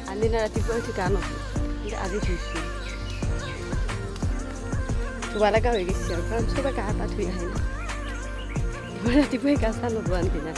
आणि ना रात्रीपुवा ठिकाण होतं आधी ठेवशी तुम्हाला काय होईल कारण सोबत काय पाठवी आहे ना रात्रीपुवा का सांगतो आणखी ना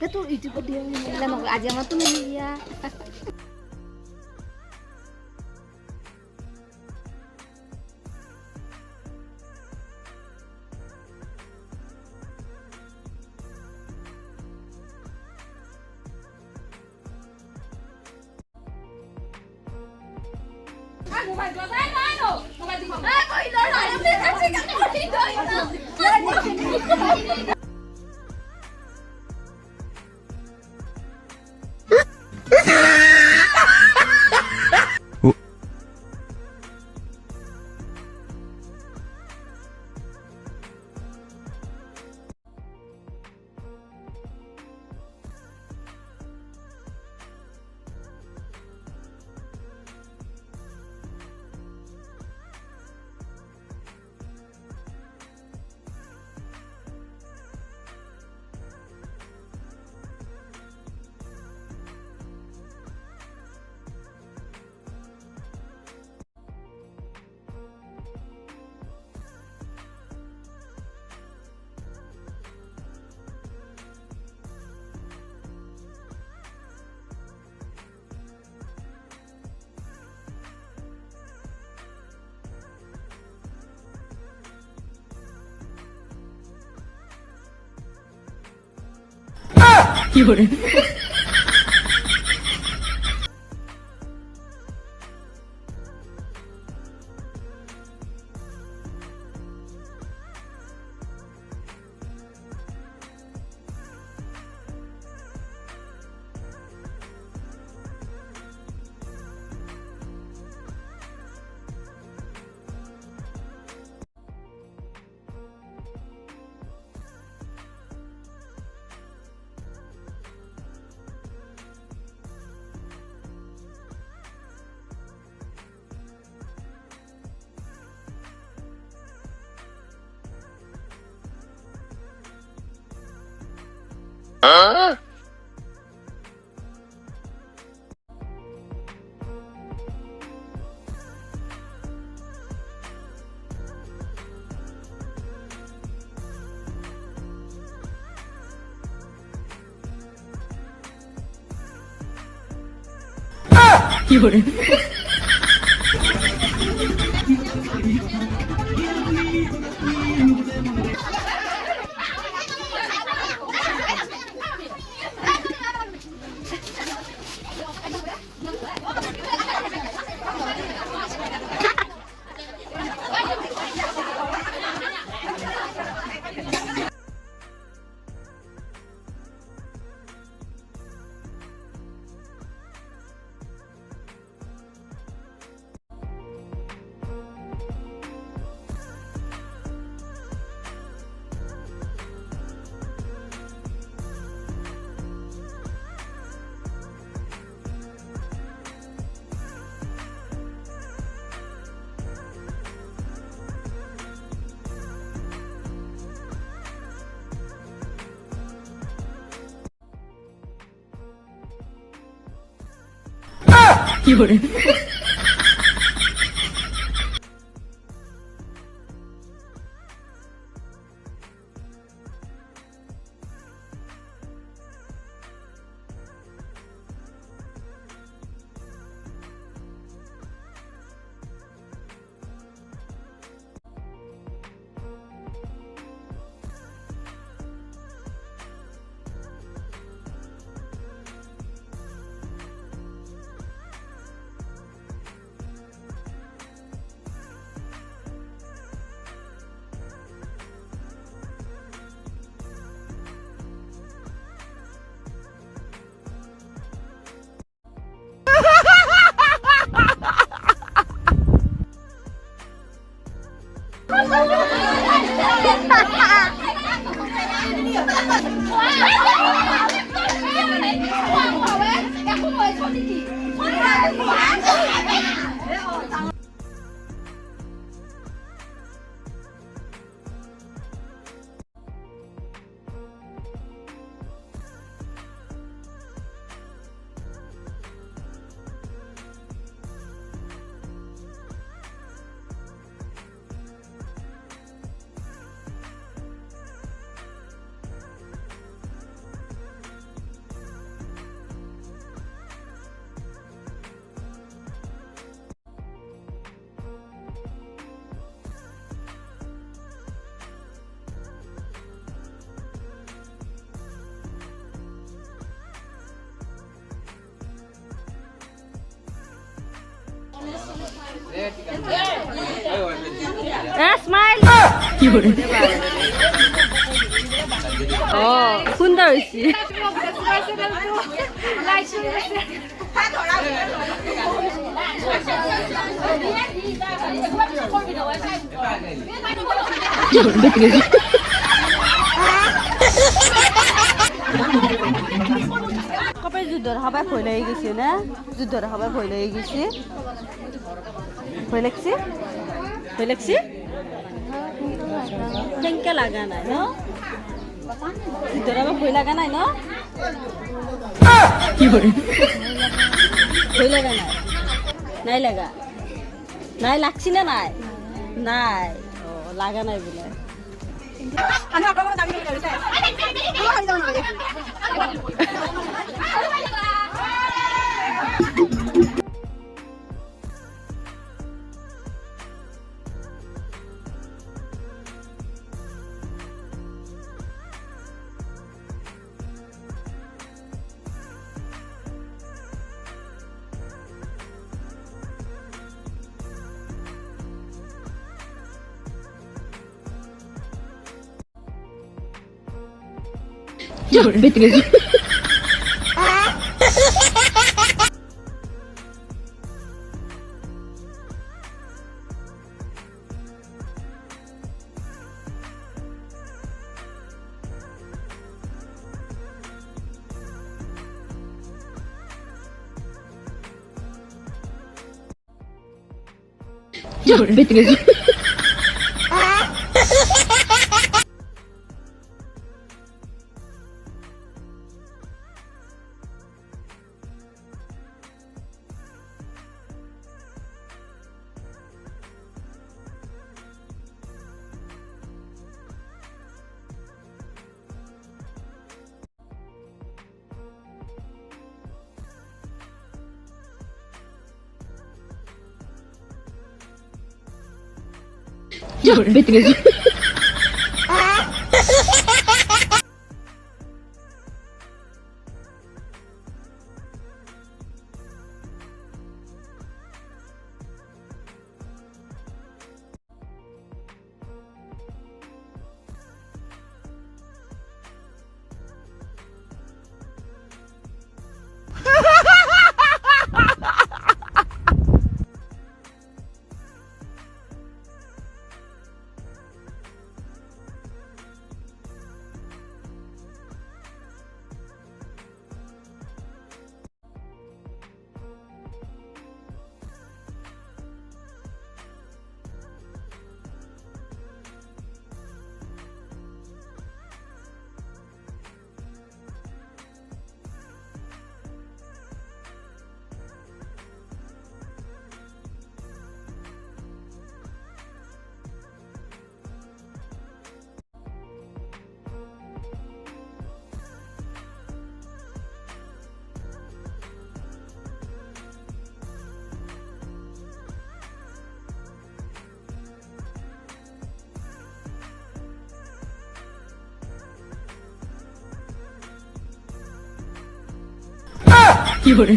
तू इथे मग आजी मग तुम्ही या স্মাইল কি করে সুন্দর হয়েছি কবে যুদ্ধর হবাই ভয় লেগে গেছে না যুদ্ধর হবাই ভয় লেগে গেছে ভয় লাগছে ভয় লাগছে কেনকে লাগা নাই ন যুদ্ধর হবাই ভয় লাগা নাই ন কি করে ভয় লাগা নাই নাই লাগা নাই লাগছি না নাই নাই ও লাগা নাই বলে বেঁচে গেছি বেঁচে গেছি বেঁচে গেছি কি করে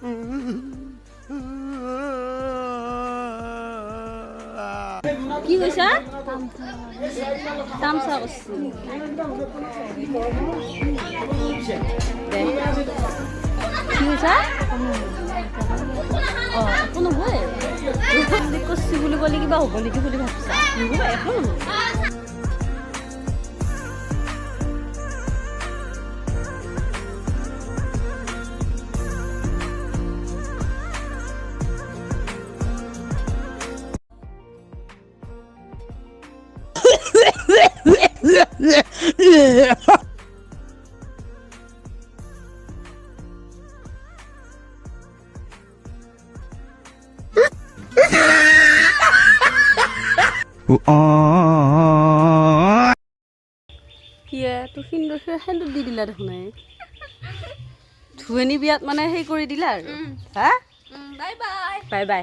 কি কৈছা তামচা কৰছি দে কি কৈছা অঁ একো নহয় কৰছি বুলি ক'লে কিবা হ'ব নেকি বুলি ভাবছা নহ'ব একো নহয় কিয়ে তোৰ সেন্দুৰ দি দিলা দেখোন ধুৱেনী বিয়াত মানে সেই কৰি দিলা আৰু হা বাই বাই বাই বাই